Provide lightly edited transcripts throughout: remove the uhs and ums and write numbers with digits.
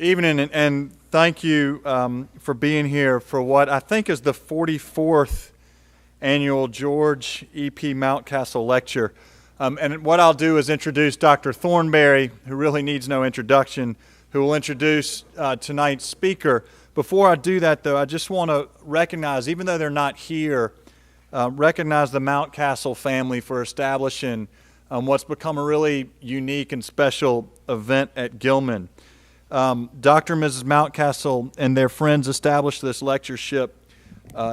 Evening, and thank you for being here for what I think is the 44th annual George E.P. Mountcastle Lecture. And what I'll do is introduce Dr. Thornbery, who really needs no introduction, who will introduce tonight's speaker. Before I do that, though, I just want to recognize, even though they're not here, recognize the Mountcastle family for establishing what's become a really unique and special event at Gilman. Dr. and Mrs. Mountcastle and their friends established this lectureship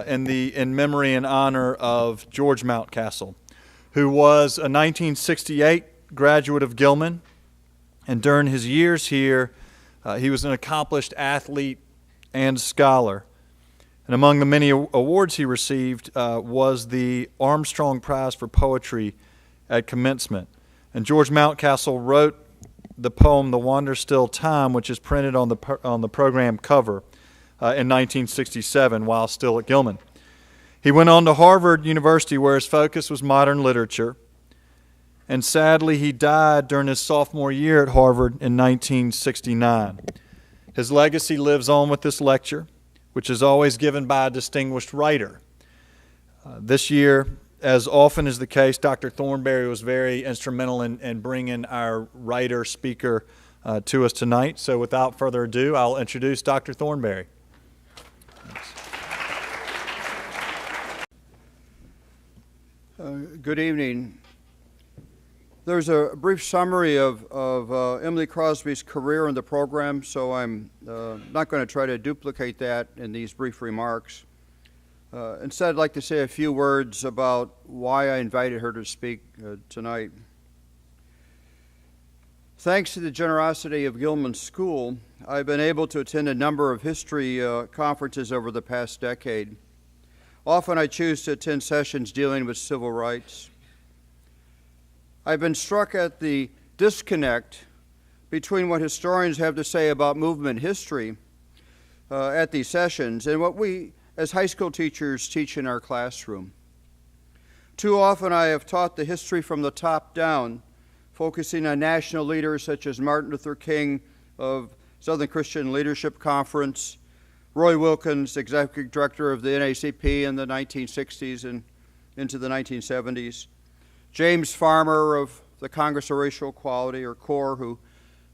in memory and honor of George Mountcastle, who was a 1968 graduate of Gilman, and during his years here, he was an accomplished athlete and scholar. And among the many awards he received was the Armstrong Prize for Poetry at commencement. And George Mountcastle wrote the poem "The Wander Still Time," which is printed on the program cover in 1967 while still at Gilman. He went on to Harvard University, where his focus was modern literature, and sadly he died during his sophomore year at Harvard in 1969. His legacy lives on with this lecture, which is always given by a distinguished writer. This year, as often is the case, Dr. Thornbery was very instrumental in bringing our writer-speaker to us tonight. So without further ado, I'll introduce Dr. Thornbery. Good evening. There's a brief summary of Emilye Crosby's career in the program, so I'm not going to try to duplicate that in these brief remarks. Instead, I'd like to say a few words about why I invited her to speak tonight. Thanks to the generosity of Gilman School, I've been able to attend a number of history conferences over the past decade. Often I choose to attend sessions dealing with civil rights. I've been struck at the disconnect between what historians have to say about movement history at these sessions and what we as high school teachers teach in our classroom. Too often I have taught the history from the top down, focusing on national leaders such as Martin Luther King of Southern Christian Leadership Conference, Roy Wilkins, executive director of the NAACP in the 1960s and into the 1970s, James Farmer of the Congress of Racial Equality, or CORE,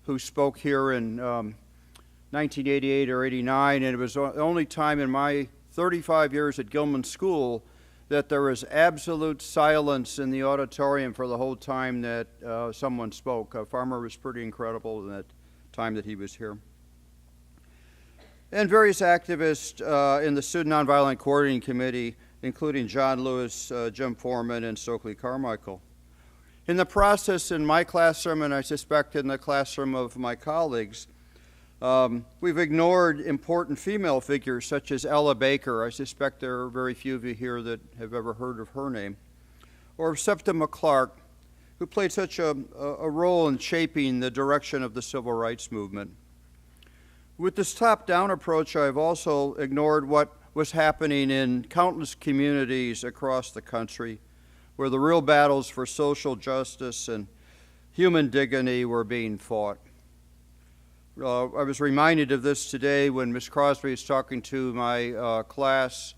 who spoke here in 1988 or 89, and it was the only time in my 35 years at Gilman School that there was absolute silence in the auditorium for the whole time that someone spoke. Farmer was pretty incredible in that time that he was here. And various activists in the Student Nonviolent Coordinating Committee, including John Lewis, Jim Foreman, and Stokely Carmichael. In the process in my classroom, and I suspect in the classroom of my colleagues, we've ignored important female figures such as Ella Baker. I suspect there are very few of you here that have ever heard of her name. Or Septima Clark, who played such a role in shaping the direction of the civil rights movement. With this top-down approach, I've also ignored what was happening in countless communities across the country, where the real battles for social justice and human dignity were being fought. I was reminded of this today when Ms. Crosby was talking to my class,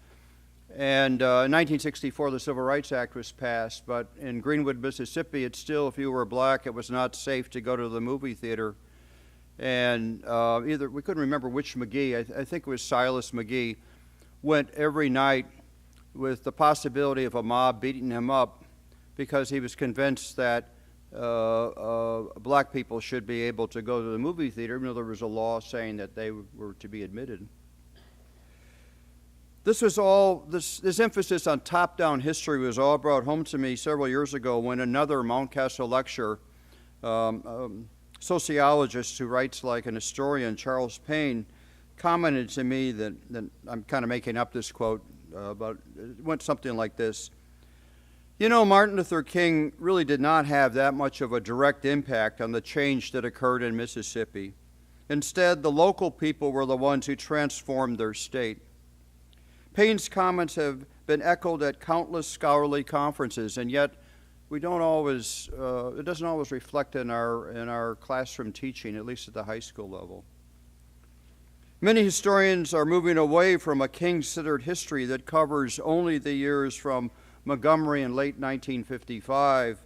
and in 1964 the Civil Rights Act was passed, but in Greenwood, Mississippi, it's still, if you were black, it was not safe to go to the movie theater. And we couldn't remember which McGee, I think it was Silas McGee, went every night with the possibility of a mob beating him up because he was convinced that black people should be able to go to the movie theater, even though there was a law saying that they were to be admitted. This emphasis on top-down history was all brought home to me several years ago when another Mountcastle lecturer, sociologist who writes like an historian, Charles Payne, commented to me that I'm kind of making up this quote, but it went something like this. You know, Martin Luther King really did not have that much of a direct impact on the change that occurred in Mississippi. Instead, the local people were the ones who transformed their state. Payne's comments have been echoed at countless scholarly conferences, and yet we don't always, it doesn't always reflect in our classroom teaching, at least at the high school level. Many historians are moving away from a king-centered history that covers only the years from Montgomery in late 1955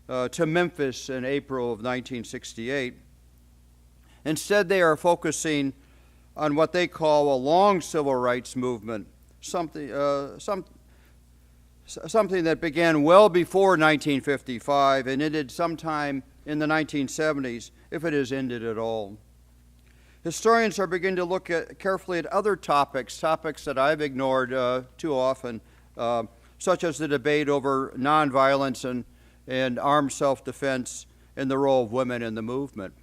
to Memphis in April of 1968. Instead, they are focusing on what they call a long civil rights movement, something that began well before 1955 and ended sometime in the 1970s, if it has ended at all. Historians are beginning to look carefully at other topics that I've ignored too often, such as the debate over nonviolence and armed self-defense and the role of women in the movement.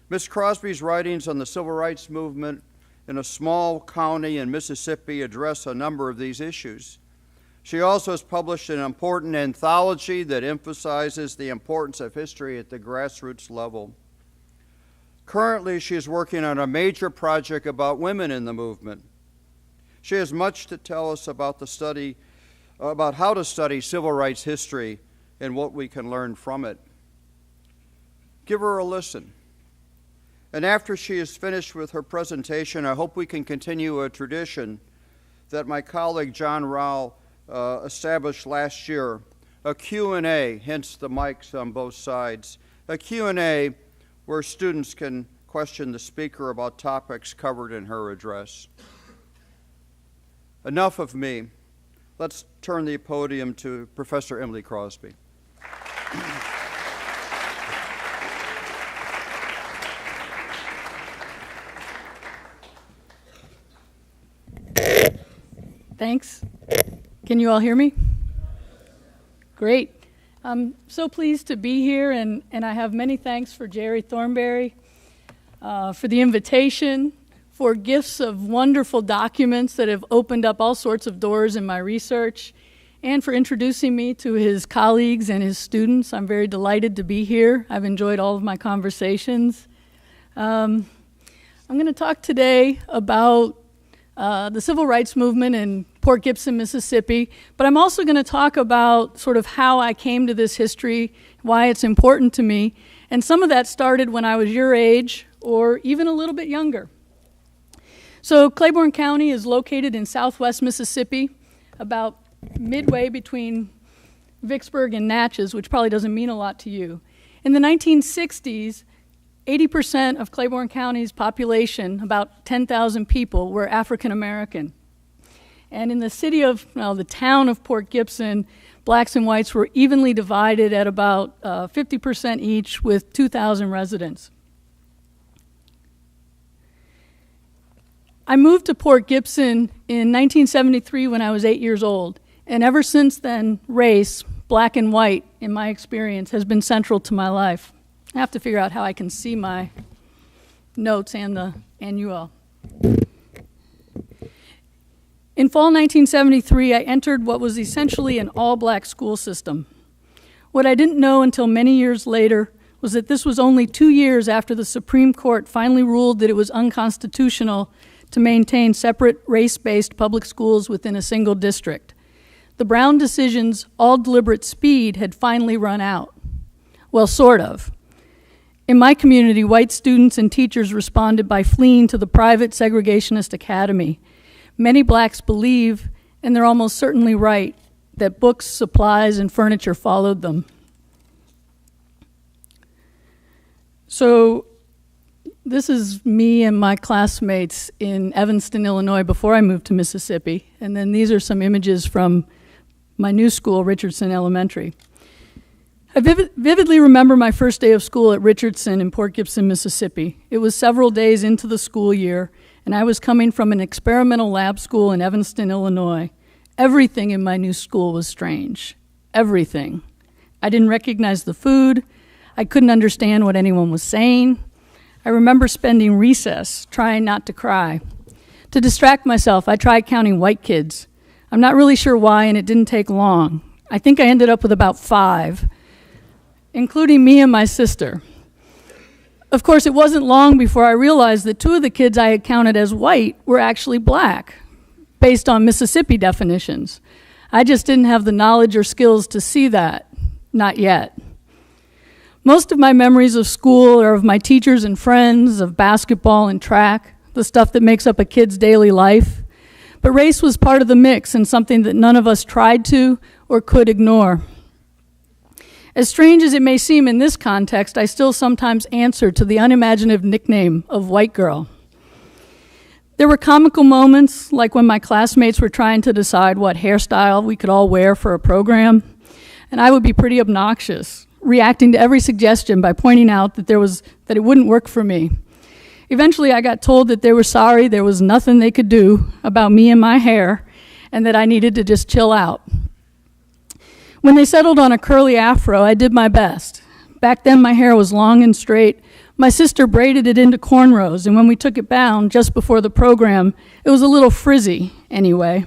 Ms. Crosby's writings on the civil rights movement in a small county in Mississippi address a number of these issues. She also has published an important anthology that emphasizes the importance of history at the grassroots level. Currently, she is working on a major project about women in the movement. She has much to tell us about how to study civil rights history and what we can learn from it. Give her a listen. And after she is finished with her presentation, I hope we can continue a tradition that my colleague John Rao established last year, a Q&A, hence the mics on both sides, a Q&A where students can question the speaker about topics covered in her address. Enough of me. Let's turn the podium to Professor Emilye Crosby. Thanks. Can you all hear me? Great. I'm so pleased to be here, and I have many thanks for Jerry Thornbery for the invitation, for gifts of wonderful documents that have opened up all sorts of doors in my research, and for introducing me to his colleagues and his students. I'm very delighted to be here. I've enjoyed all of my conversations. I'm going to talk today about the civil rights movement in Port Gibson, Mississippi, but I'm also going to talk about sort of how I came to this history, why it's important to me, and some of that started when I was your age or even a little bit younger. So Claiborne County is located in southwest Mississippi, about midway between Vicksburg and Natchez, which probably doesn't mean a lot to you. In the 1960s, 80% of Claiborne County's population, about 10,000 people, were African American. And in the town of Port Gibson, blacks and whites were evenly divided at about 50% each, with 2,000 residents. I moved to Port Gibson in 1973 when I was 8 years old. And ever since then, race, black and white, in my experience, has been central to my life. I have to figure out how I can see my notes and the annual. In fall 1973, I entered what was essentially an all-black school system. What I didn't know until many years later was that this was only 2 years after the Supreme Court finally ruled that it was unconstitutional to maintain separate race-based public schools within a single district. The Brown decision's all deliberate speed had finally run out. Well, sort of. In my community, white students and teachers responded by fleeing to the private segregationist academy. Many blacks believe, and they're almost certainly right, that books, supplies, and furniture followed them. So this is me and my classmates in Evanston, Illinois, before I moved to Mississippi. And then these are some images from my new school, Richardson Elementary. I vividly remember my first day of school at Richardson in Port Gibson, Mississippi. It was several days into the school year, and I was coming from an experimental lab school in Evanston, Illinois. Everything in my new school was strange. Everything. I didn't recognize the food. I couldn't understand what anyone was saying. I remember spending recess trying not to cry. To distract myself, I tried counting white kids. I'm not really sure why, and it didn't take long. I think I ended up with about 5. Including me and my sister. Of course, it wasn't long before I realized that 2 of the kids I had counted as white were actually black, based on Mississippi definitions. I just didn't have the knowledge or skills to see that, not yet. Most of my memories of school are of my teachers and friends, of basketball and track, the stuff that makes up a kid's daily life. But race was part of the mix and something that none of us tried to or could ignore. As strange as it may seem in this context, I still sometimes answer to the unimaginative nickname of white girl. There were comical moments, like when my classmates were trying to decide what hairstyle we could all wear for a program, and I would be pretty obnoxious, reacting to every suggestion by pointing out that it wouldn't work for me. Eventually, I got told that they were sorry there was nothing they could do about me and my hair, and that I needed to just chill out. When they settled on a curly afro, I did my best. Back then, my hair was long and straight. My sister braided it into cornrows, and when we took it down just before the program, it was a little frizzy anyway.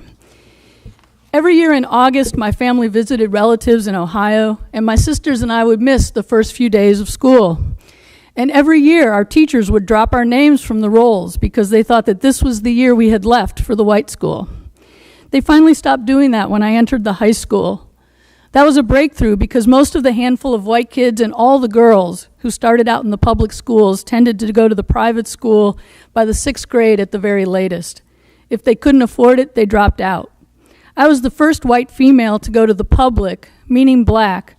Every year in August, my family visited relatives in Ohio, and my sisters and I would miss the first few days of school. And every year, our teachers would drop our names from the rolls because they thought that this was the year we had left for the white school. They finally stopped doing that when I entered the high school. That was a breakthrough because most of the handful of white kids and all the girls who started out in the public schools tended to go to the private school by the 6th grade at the very latest. If they couldn't afford it, they dropped out. I was the first white female to go to the public, meaning black,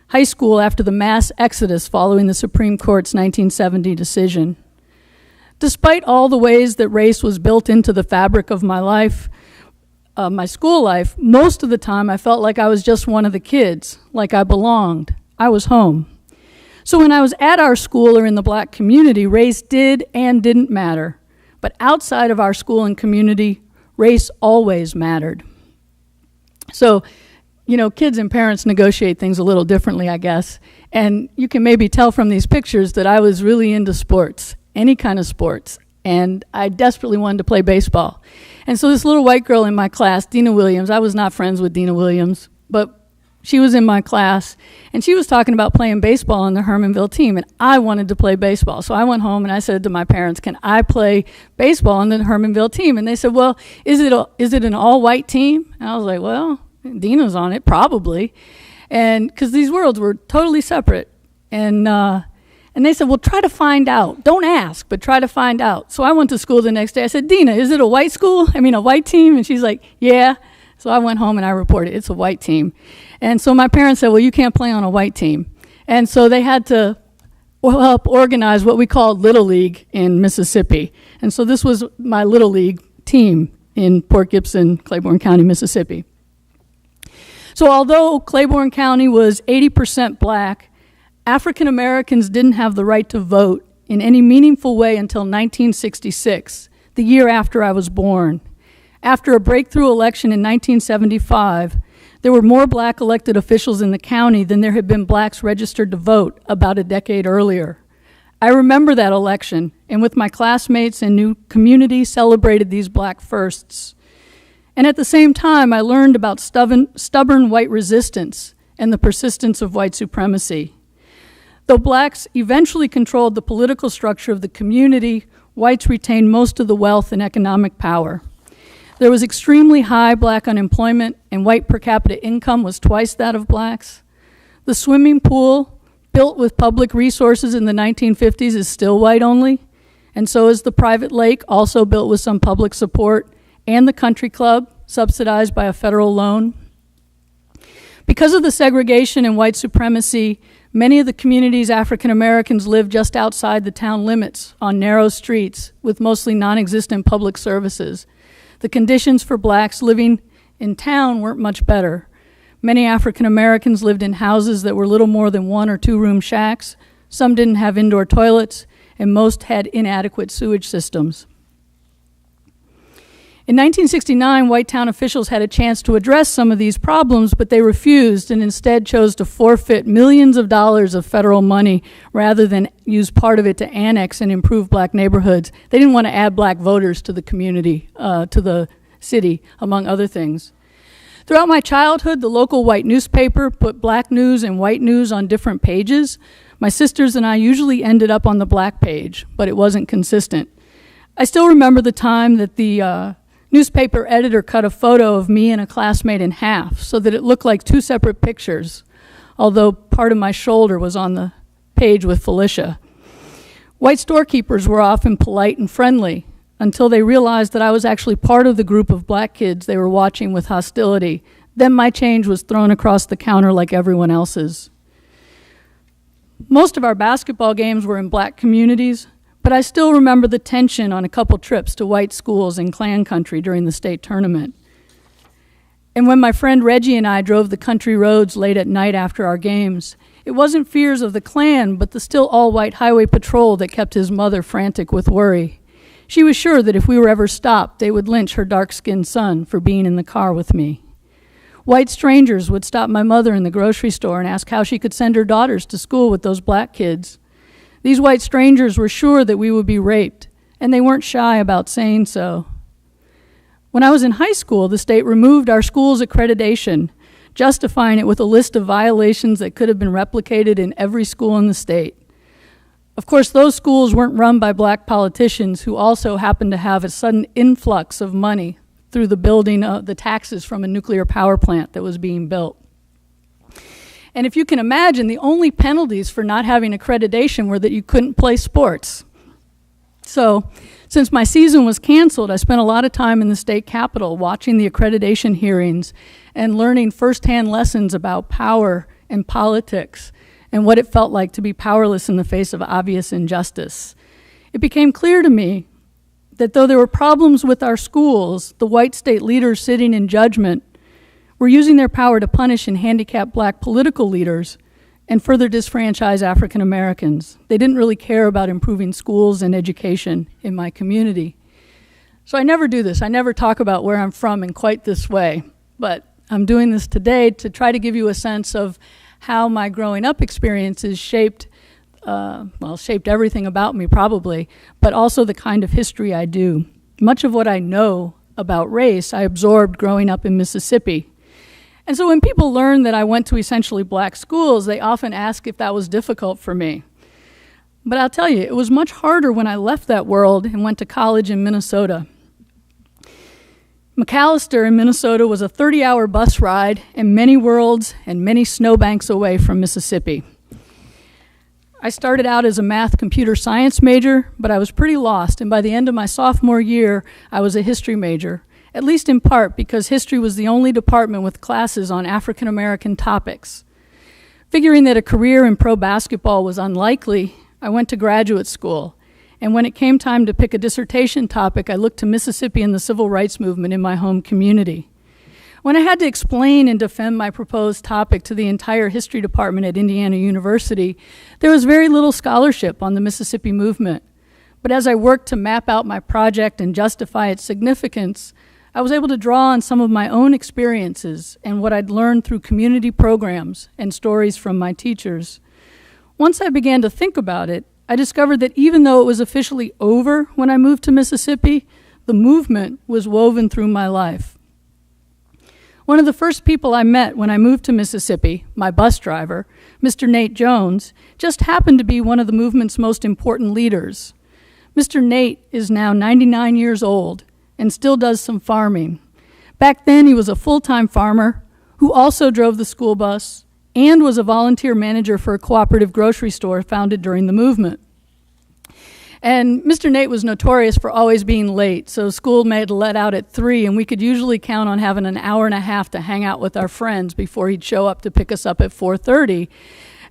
high school after the mass exodus following the Supreme Court's 1970 decision. Despite all the ways that race was built into the fabric of my life, my school life, most of the time I felt like I was just one of the kids, like I belonged. I was home. So when I was at our school or in the black community, race did and didn't matter. But outside of our school and community, race always mattered. So, kids and parents negotiate things a little differently, I guess. And you can maybe tell from these pictures that I was really into sports, any kind of sports. And I desperately wanted to play baseball. And so this little white girl in my class, Dina Williams, I was not friends with Dina Williams, but she was in my class, and she was talking about playing baseball on the Hermanville team, and I wanted to play baseball. So I went home and I said to my parents, can I play baseball on the Hermanville team? And they said, well, is it an all-white team? And I was like, well, Dina's on it, probably. And because these worlds were totally separate. And they said, well, try to find out. Don't ask, but try to find out. So I went to school the next day. I said, Dina, is it a white school? A white team? And she's like, yeah. So I went home and I reported, it's a white team. And so my parents said, well, you can't play on a white team. And so they had to help organize what we called Little League in Mississippi. And so this was my Little League team in Port Gibson, Claiborne County, Mississippi. So although Claiborne County was 80% black, African Americans didn't have the right to vote in any meaningful way until 1966, the year after I was born. After a breakthrough election in 1975, there were more black elected officials in the county than there had been blacks registered to vote about a decade earlier. I remember that election, and with my classmates and new community celebrated these black firsts. And at the same time, I learned about stubborn white resistance and the persistence of white supremacy. Though blacks eventually controlled the political structure of the community, whites retained most of the wealth and economic power. There was extremely high black unemployment, and white per capita income was twice that of blacks. The swimming pool, built with public resources in the 1950s, is still white only, and so is the private lake, also built with some public support, and the country club, subsidized by a federal loan. Because of the segregation and white supremacy, many of the community's African Americans lived just outside the town limits on narrow streets with mostly non-existent public services. The conditions for blacks living in town weren't much better. Many African Americans lived in houses that were little more than 1 or 2 room shacks. Some didn't have indoor toilets, and most had inadequate sewage systems. In 1969, white town officials had a chance to address some of these problems, but they refused and instead chose to forfeit millions of dollars of federal money rather than use part of it to annex and improve black neighborhoods. They didn't want to add black voters to the community, to the city, among other things. Throughout my childhood, the local white newspaper put black news and white news on different pages. My sisters and I usually ended up on the black page, but it wasn't consistent. I still remember the time that the newspaper editor cut a photo of me and a classmate in half so that it looked like 2 separate pictures, although part of my shoulder was on the page with Felicia. White storekeepers were often polite and friendly. until they realized that I was actually part of the group of black kids they were watching with hostility. Then my change was thrown across the counter like everyone else's. Most of our basketball games were in black communities, but I still remember the tension on a couple trips to white schools in Klan country during the state tournament. And when my friend Reggie and I drove the country roads late at night after our games, it wasn't fears of the Klan, but the still all-white highway patrol that kept his mother frantic with worry. She was sure that if we were ever stopped, they would lynch her dark-skinned son for being in the car with me. White strangers would stop my mother in the grocery store and ask how she could send her daughters to school with those black kids. These white strangers were sure that we would be raped, and they weren't shy about saying so. When I was in high school, the state removed our school's accreditation, justifying it with a list of violations that could have been replicated in every school in the state. Of course, those schools weren't run by black politicians who also happened to have a sudden influx of money through the building of the taxes from a nuclear power plant that was being built. And if you can imagine, the only penalties for not having accreditation were that you couldn't play sports. So, since my season was canceled, I spent a lot of time in the state capitol watching the accreditation hearings and learning firsthand lessons about power and politics and what it felt like to be powerless in the face of obvious injustice. It became clear to me that though there were problems with our schools, the white state leaders sitting in judgment were using their power to punish and handicap black political leaders and further disfranchise African Americans. They didn't really care about improving schools and education in my community. So I never do this. I never talk about where I'm from in quite this way. But I'm doing this today to try to give you a sense of how my growing up experiences shaped everything about me probably, but also the kind of history I do. Much of what I know about race I absorbed growing up in Mississippi. And so when people learn that I went to essentially black schools, they often ask if that was difficult for me. But I'll tell you, it was much harder when I left that world and went to college in Minnesota. McAllister in Minnesota was a 30-hour bus ride and many worlds and many snowbanks away from Mississippi. I started out as a math computer science major, but I was pretty lost, and by the end of my sophomore year, I was a history major, at least in part because history was the only department with classes on African American topics. Figuring that a career in pro basketball was unlikely, I went to graduate school. And when it came time to pick a dissertation topic, I looked to Mississippi and the civil rights movement in my home community. When I had to explain and defend my proposed topic to the entire history department at Indiana University, there was very little scholarship on the Mississippi movement. But as I worked to map out my project and justify its significance, I was able to draw on some of my own experiences and what I'd learned through community programs and stories from my teachers. Once I began to think about it, I discovered that even though it was officially over when I moved to Mississippi, the movement was woven through my life. One of the first people I met when I moved to Mississippi, my bus driver, Mr. Nate Jones, just happened to be one of the movement's most important leaders. Mr. Nate is now 99 years old and still does some farming. Back then, he was a full-time farmer who also drove the school bus and was a volunteer manager for a cooperative grocery store founded during the movement. And Mr. Nate was notorious for always being late, so school made let out at 3, and we could usually count on having an hour and a half to hang out with our friends before he'd show up to pick us up at 4:30.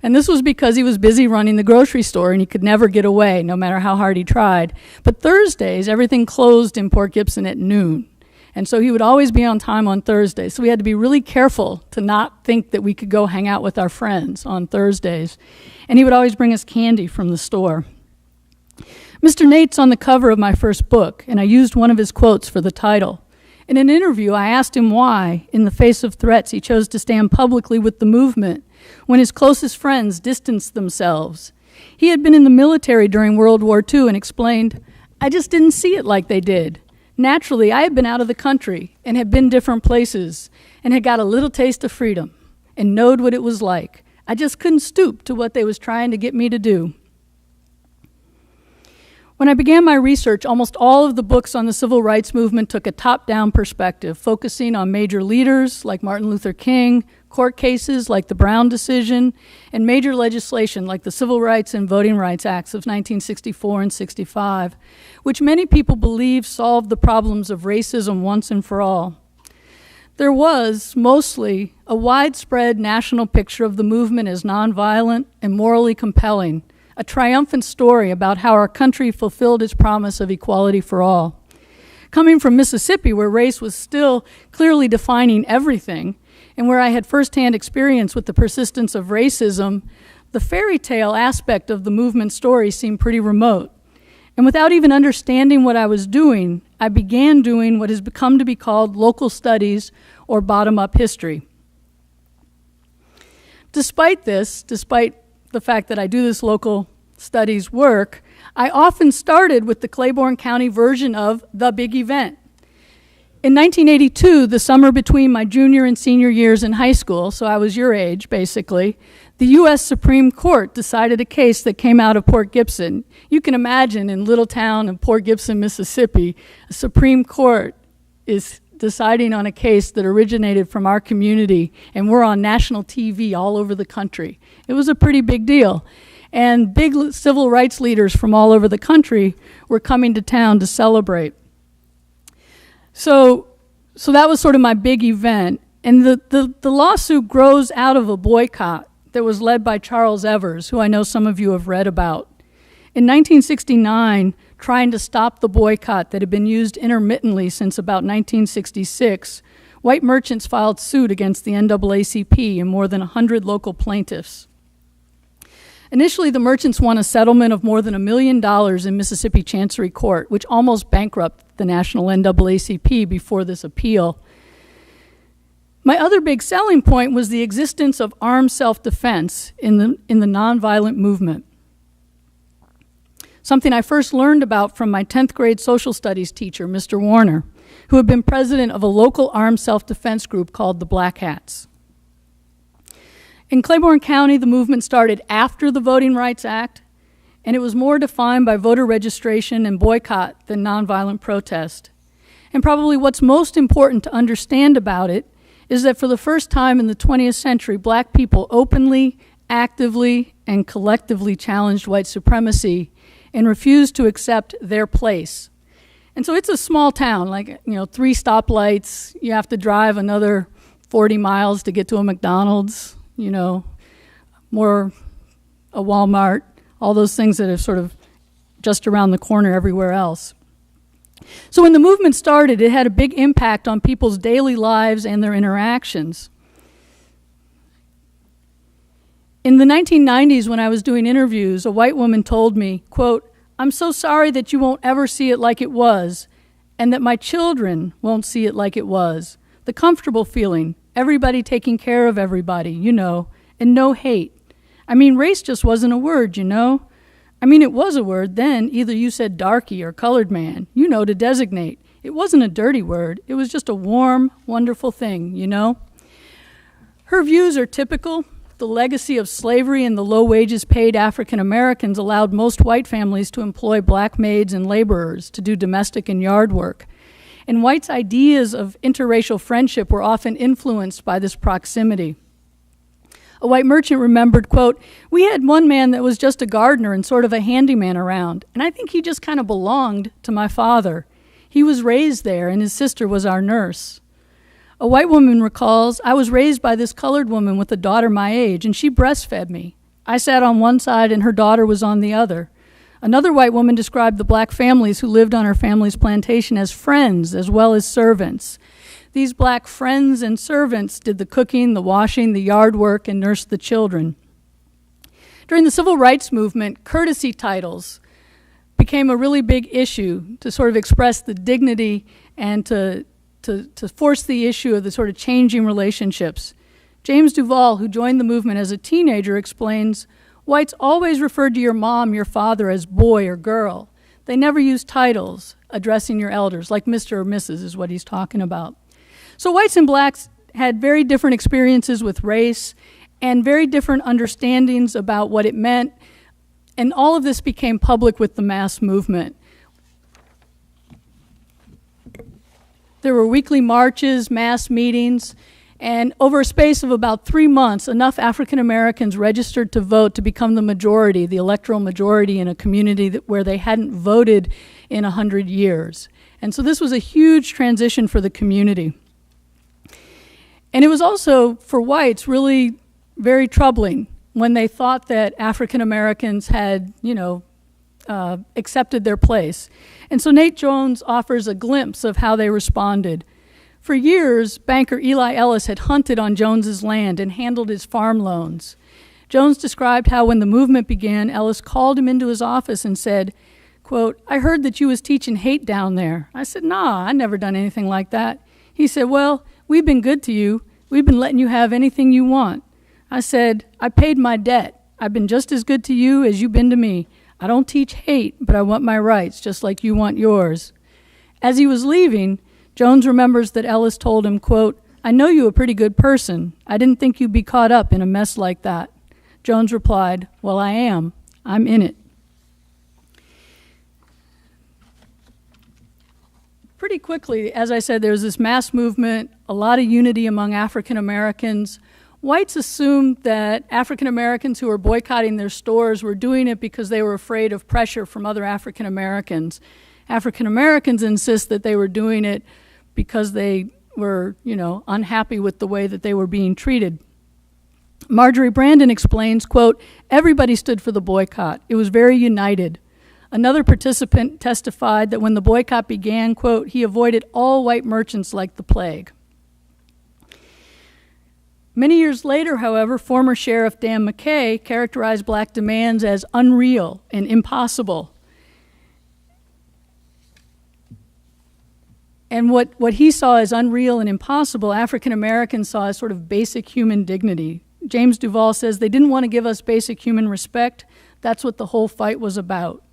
And this was because he was busy running the grocery store and he could never get away, no matter how hard he tried. But Thursdays, everything closed in Port Gibson at noon. And so he would always be on time on Thursdays. So we had to be really careful to not think that we could go hang out with our friends on Thursdays. And he would always bring us candy from the store. Mr. Nate's on the cover of my first book, and I used one of his quotes for the title. In an interview, I asked him why, in the face of threats, he chose to stand publicly with the movement when his closest friends distanced themselves. He had been in the military during World War II and explained, "I just didn't see it like they did. Naturally, I had been out of the country and had been different places and had got a little taste of freedom and knowed what it was like. I just couldn't stoop to what they was trying to get me to do." When I began my research, almost all of the books on the civil rights movement took a top-down perspective, focusing on major leaders like Martin Luther King, court cases like the Brown decision, and major legislation like the Civil Rights and Voting Rights Acts of 1964 and 65, which many people believe solved the problems of racism once and for all. There was, mostly, a widespread national picture of the movement as nonviolent and morally compelling, a triumphant story about how our country fulfilled its promise of equality for all. Coming from Mississippi, where race was still clearly defining everything, and where I had firsthand experience with the persistence of racism, the fairy tale aspect of the movement story seemed pretty remote. And without even understanding what I was doing, I began doing what has become to be called local studies or bottom-up history. Despite the fact that I do this local studies work, I often started with the Claiborne County version of the big event. In 1982, the summer between my junior and senior years in high school, so I was your age basically, the U.S. Supreme Court decided a case that came out of Port Gibson. You can imagine in little town of Port Gibson, Mississippi, a Supreme Court is deciding on a case that originated from our community, and we're on national TV all over the country. It was a pretty big deal. And big civil rights leaders from all over the country were coming to town to celebrate. So that was sort of my big event. And the lawsuit grows out of a boycott that was led by Charles Evers, who I know some of you have read about. In 1969, trying to stop the boycott that had been used intermittently since about 1966, white merchants filed suit against the NAACP and more than 100 local plaintiffs. Initially, the merchants won a settlement of more than $1 million in Mississippi Chancery Court, which almost bankrupted the national NAACP before this appeal. My other big selling point was the existence of armed self-defense in the nonviolent movement. Something I first learned about from my 10th grade social studies teacher, Mr. Warner, who had been president of a local armed self-defense group called the Black Hats. In Claiborne County, the movement started after the Voting Rights Act, and it was more defined by voter registration and boycott than nonviolent protest. And probably what's most important to understand about it is that for the first time in the 20th century, black people openly, actively, and collectively challenged white supremacy and refused to accept their place. And so it's a small town, 3 stoplights, you have to drive another 40 miles to get to a McDonald's, more a Walmart, all those things that are sort of just around the corner everywhere else. So when the movement started, it had a big impact on people's daily lives and their interactions. In the 1990s, when I was doing interviews, a white woman told me, quote, "I'm so sorry that you won't ever see it like it was, and that my children won't see it like it was. The comfortable feeling, everybody taking care of everybody, and no hate. I mean, race just wasn't a word, I mean, it was a word then. Either you said darky or colored man, to designate. It wasn't a dirty word. It was just a warm, wonderful thing, Her views are typical. The legacy of slavery and the low wages paid African Americans allowed most white families to employ black maids and laborers to do domestic and yard work. And whites' ideas of interracial friendship were often influenced by this proximity. A white merchant remembered, quote, "We had one man that was just a gardener and sort of a handyman around, and I think he just kind of belonged to my father. He was raised there, and his sister was our nurse." A white woman recalls, "I was raised by this colored woman with a daughter my age, and she breastfed me. I sat on one side and her daughter was on the other." Another white woman described the black families who lived on her family's plantation as friends as well as servants. These black friends and servants did the cooking, the washing, the yard work, and nursed the children. During the civil rights movement, courtesy titles became a really big issue to sort of express the dignity and to force the issue of the sort of changing relationships. James Duval, who joined the movement as a teenager, explains, "Whites always referred to your mom, your father as boy or girl. They never used titles addressing your elders, like Mr. or Mrs. is what he's talking about." So whites and blacks had very different experiences with race and very different understandings about what it meant And all of this became public with the mass movement. There were weekly marches, mass meetings, and over a space of about 3 months, enough African Americans registered to vote to become the majority, the electoral majority in a community where they hadn't voted in 100 years. And so this was a huge transition for the community. And it was also, for whites, really very troubling when they thought that African Americans had, accepted their place. And so Nate Jones offers a glimpse of how they responded. For years, banker Eli Ellis had hunted on Jones's land and handled his farm loans. Jones described how when the movement began, Ellis called him into his office and said, quote, "I heard that you was teaching hate down there." I said, "Nah, I never done anything like that." He said, "Well, we've been good to you. We've been letting you have anything you want." I said, "I paid my debt. I've been just as good to you as you've been to me. I don't teach hate, but I want my rights, just like you want yours." As he was leaving, Jones remembers that Ellis told him, quote, "I know you a pretty good person. I didn't think you'd be caught up in a mess like that." Jones replied, "Well, I am. I'm in it." Pretty quickly, as I said, there was this mass movement, a lot of unity among African Americans. Whites assumed that African Americans who were boycotting their stores were doing it because they were afraid of pressure from other African Americans. African Americans insist that they were doing it because they were, unhappy with the way that they were being treated. Marjorie Brandon explains, quote, "Everybody stood for the boycott. It was very united." Another participant testified that when the boycott began, quote, "he avoided all white merchants like the plague." Many years later, however, former Sheriff Dan McKay characterized black demands as unreal and impossible. And what he saw as unreal and impossible, African Americans saw as sort of basic human dignity. James Duval says they didn't want to give us basic human respect. That's what the whole fight was about.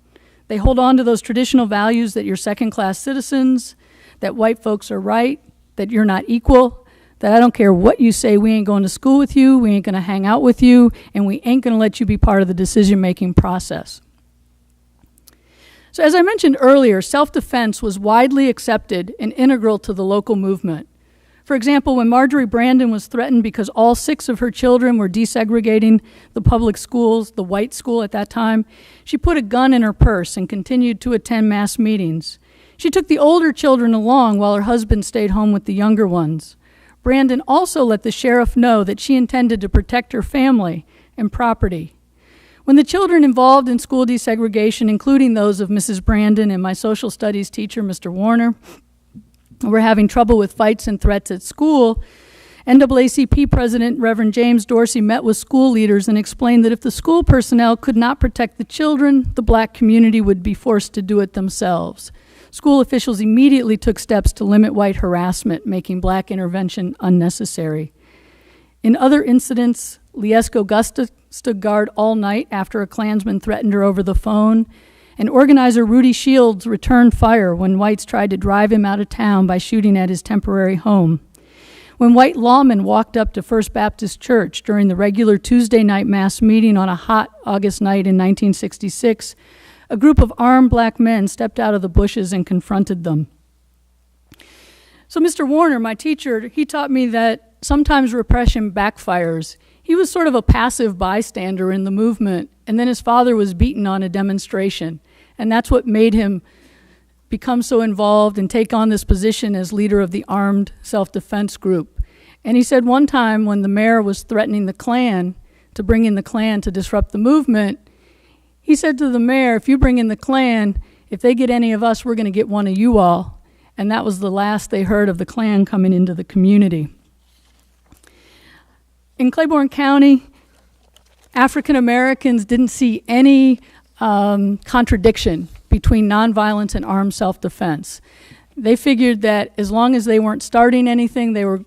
They hold on to those traditional values that you're second-class citizens, that white folks are right, that you're not equal, that I don't care what you say, we ain't going to school with you, we ain't going to hang out with you, and we ain't going to let you be part of the decision-making process. So as I mentioned earlier, self-defense was widely accepted and integral to the local movement. For example, when Marjorie Brandon was threatened because all 6 of her children were desegregating the public schools, the white school at that time, she put a gun in her purse and continued to attend mass meetings. She took the older children along while her husband stayed home with the younger ones. Brandon also let the sheriff know that she intended to protect her family and property. When the children involved in school desegregation, including those of Mrs. Brandon and my social studies teacher, Mr. Warner, were having trouble with fights and threats at school, NAACP President Reverend James Dorsey met with school leaders and explained that if the school personnel could not protect the children, the black community would be forced to do it themselves. School officials immediately took steps to limit white harassment, making black intervention unnecessary. In other incidents, Liesko Gusta stood guard all night after a Klansman threatened her over the phone, and organizer Rudy Shields returned fire when whites tried to drive him out of town by shooting at his temporary home. When white lawmen walked up to First Baptist Church during the regular Tuesday night mass meeting on a hot August night in 1966, a group of armed black men stepped out of the bushes and confronted them. So Mr. Warner, my teacher, he taught me that sometimes repression backfires. He was sort of a passive bystander in the movement, and then his father was beaten on a demonstration, and that's what made him become so involved and take on this position as leader of the armed self-defense group. And he said one time when the mayor was threatening the Klan, to bring in the Klan to disrupt the movement, he said to the mayor, "If you bring in the Klan, if they get any of us, we're going to get one of you all." And that was the last they heard of the Klan coming into the community. In Claiborne County, African Americans didn't see any contradiction between nonviolence and armed self-defense. They figured that as long as they weren't starting anything, they were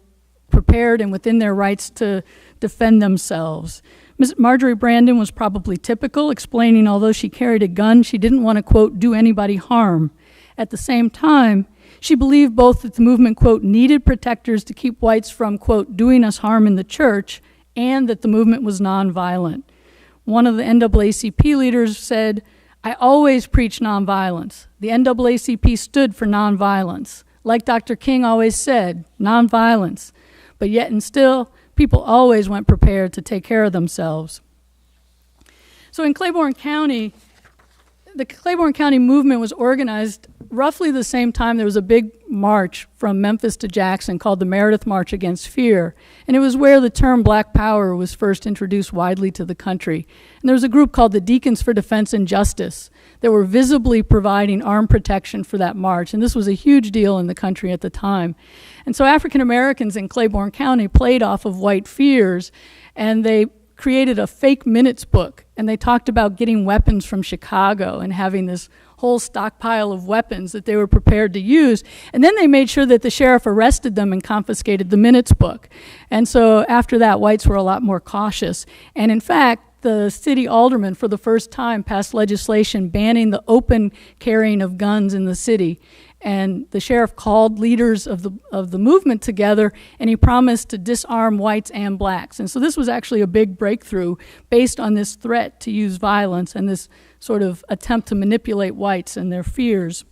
prepared and within their rights to defend themselves. Ms. Marjorie Brandon was probably typical, explaining although she carried a gun, she didn't want to, quote, do anybody harm. At the same time, she believed both that the movement, quote, needed protectors to keep whites from, quote, doing us harm in the church, and that the movement was nonviolent. one of the NAACP leaders said, "I always preach nonviolence. The NAACP stood for nonviolence. Like Dr. King always said, nonviolence. But yet and still, people always went prepared to take care of themselves." So in Claiborne County, the Claiborne County movement was organized roughly the same time. There was a big march from Memphis to Jackson called the Meredith March Against Fear. And it was where the term Black Power was first introduced widely to the country. And there was a group called the Deacons for Defense and Justice that were visibly providing armed protection for that march. And this was a huge deal in the country at the time. And so African Americans in Claiborne County played off of white fears, and they created a fake minutes book, and they talked about getting weapons from Chicago and having this whole stockpile of weapons that they were prepared to use. And then they made sure that the sheriff arrested them and confiscated the minutes book. And so after that, whites were a lot more cautious. And in fact, the city alderman for the first time passed legislation banning the open carrying of guns in the city. And the sheriff called leaders of the movement together, and he promised to disarm whites and blacks. And so this was actually a big breakthrough based on this threat to use violence and this sort of attempt to manipulate whites and their fears.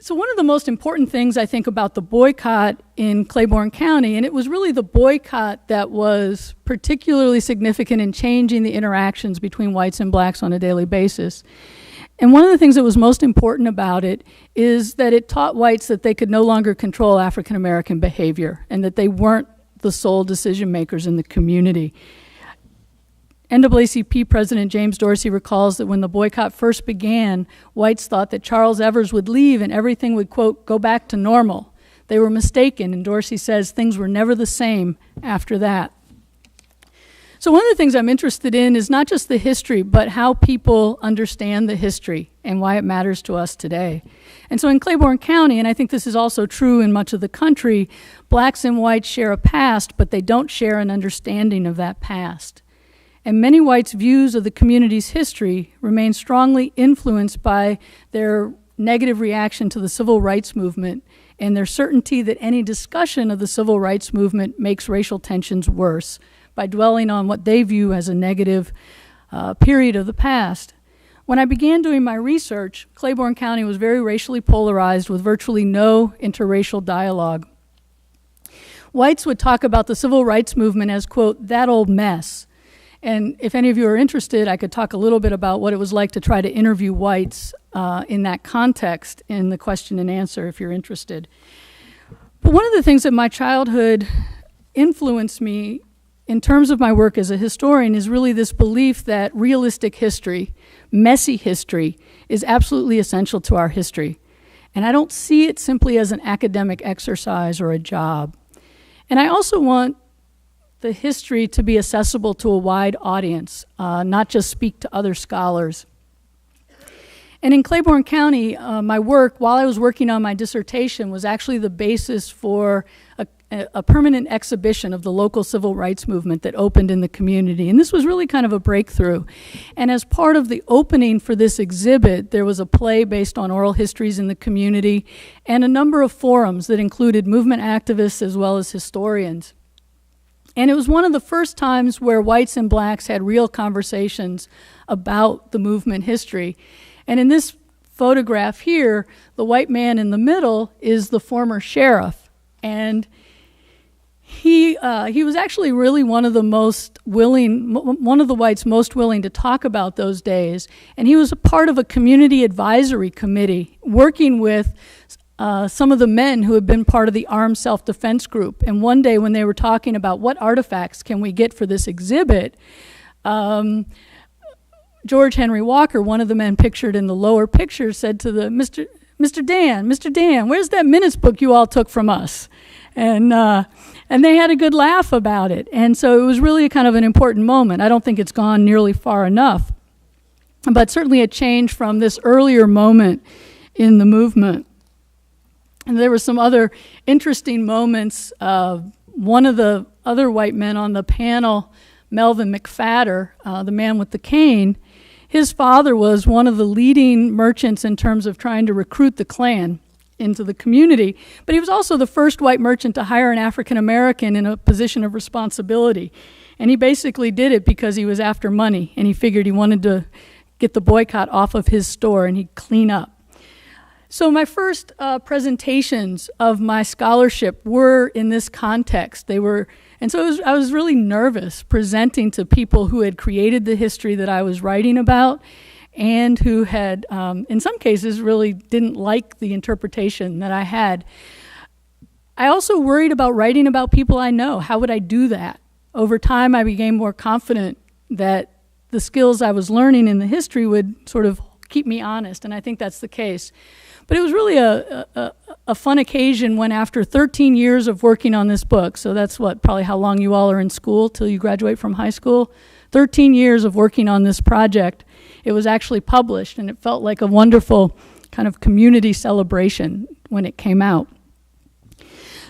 So one of the most important things I think about the boycott in Claiborne County, and it was really the boycott that was particularly significant in changing the interactions between whites and blacks on a daily basis. And one of the things that was most important about it is that it taught whites that they could no longer control African American behavior and that they weren't the sole decision makers in the community. NAACP President James Dorsey recalls that when the boycott first began, whites thought that Charles Evers would leave and everything would, quote, go back to normal. They were mistaken, and Dorsey says things were never the same after that. So one of the things I'm interested in is not just the history, but how people understand the history and why it matters to us today. And so in Claiborne County, and I think this is also true in much of the country, blacks and whites share a past, but they don't share an understanding of that past. And many whites' views of the community's history remain strongly influenced by their negative reaction to the civil rights movement and their certainty that any discussion of the civil rights movement makes racial tensions worse by dwelling on what they view as a negative period of the past. When I began doing my research, Claiborne County was very racially polarized with virtually no interracial dialogue. Whites would talk about the civil rights movement as, quote, that old mess. And if any of you are interested, I could talk a little bit about what it was like to try to interview whites in that context in the question and answer if you're interested. But one of the things that my childhood influenced me in terms of my work as a historian is really this belief that realistic history, messy history, is absolutely essential to our history. And I don't see it simply as an academic exercise or a job. And I also want the history to be accessible to a wide audience, not just speak to other scholars. And in Claiborne County, my work, while I was working on my dissertation, was actually the basis for a permanent exhibition of the local civil rights movement that opened in the community. And this was really kind of a breakthrough. And as part of the opening for this exhibit, there was a play based on oral histories in the community and a number of forums that included movement activists as well as historians. And it was one of the first times where whites and blacks had real conversations about the movement history. And in this photograph here, the white man in the middle is the former sheriff. And he was actually really one of the whites most willing to talk about those days. And he was a part of a community advisory committee working with some of the men who had been part of the armed self-defense group. And one day when they were talking about what artifacts can we get for this exhibit, George Henry Walker, one of the men pictured in the lower picture, said to the Mr. Dan, where's that minutes book you all took from us? And they had a good laugh about it. And so it was really kind of an important moment. I don't think it's gone nearly far enough, but certainly a change from this earlier moment in the movement. And there were some other interesting moments. One of the other white men on the panel, Melvin McFadder, the man with the cane, his father was one of the leading merchants in terms of trying to recruit the Klan into the community, but he was also the first white merchant to hire an African American in a position of responsibility. And he basically did it because he was after money, and he figured he wanted to get the boycott off of his store, and he'd clean up. So my first presentations of my scholarship were in this context. I was really nervous presenting to people who had created the history that I was writing about, and who had, in some cases, really didn't like the interpretation that I had. I also worried about writing about people I know. How would I do that? Over time, I became more confident that the skills I was learning in the history would sort of keep me honest, and I think that's the case. But it was really a fun occasion when, after 13 years of working on this book, so that's probably how long you all are in school till you graduate from high school, 13 years of working on this project, it was actually published, and it felt like a wonderful kind of community celebration when it came out.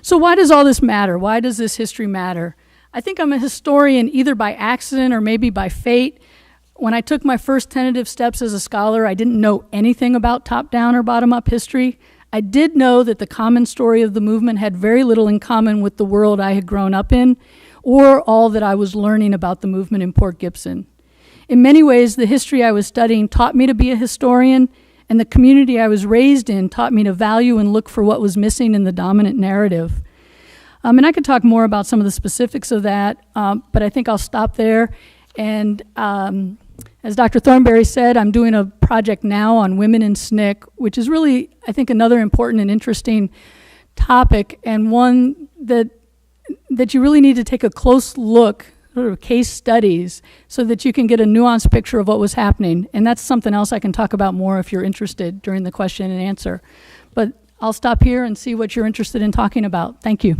So why does all this matter? Why does this history matter? I think I'm a historian either by accident or maybe by fate. When I took my first tentative steps as a scholar, I didn't know anything about top-down or bottom-up history. I did know that the common story of the movement had very little in common with the world I had grown up in, or all that I was learning about the movement in Port Gibson. In many ways, the history I was studying taught me to be a historian, and the community I was raised in taught me to value and look for what was missing in the dominant narrative. And I could talk more about some of the specifics of that, but I think I'll stop there. And as Dr. Thornbery said, I'm doing a project now on women in SNCC, which is really, I think, another important and interesting topic, and one that you really need to take a close look, sort of case studies, so that you can get a nuanced picture of what was happening. And that's something else I can talk about more if you're interested during the question and answer. But I'll stop here and see what you're interested in talking about. Thank you.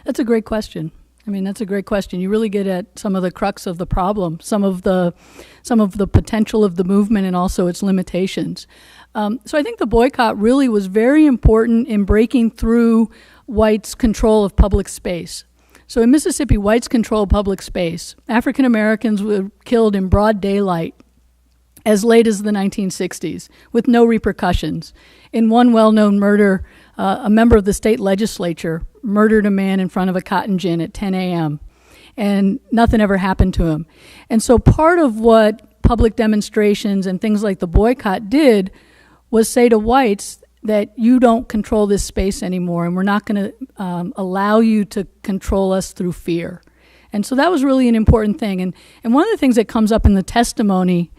That's a great question. I mean, that's a great question. You really get at some of the crux of the problem, some of the potential of the movement, and also its limitations. So I think the boycott really was very important in breaking through whites' control of public space. So in Mississippi, whites control public space. African Americans were killed in broad daylight as late as the 1960s with no repercussions. In one well-known murder, a member of the state legislature murdered a man in front of a cotton gin at 10 a.m., and nothing ever happened to him. And so part of what public demonstrations and things like the boycott did was say to whites that you don't control this space anymore, and we're not going to allow you to control us through fear. And so that was really an important thing. And one of the things that comes up in the testimony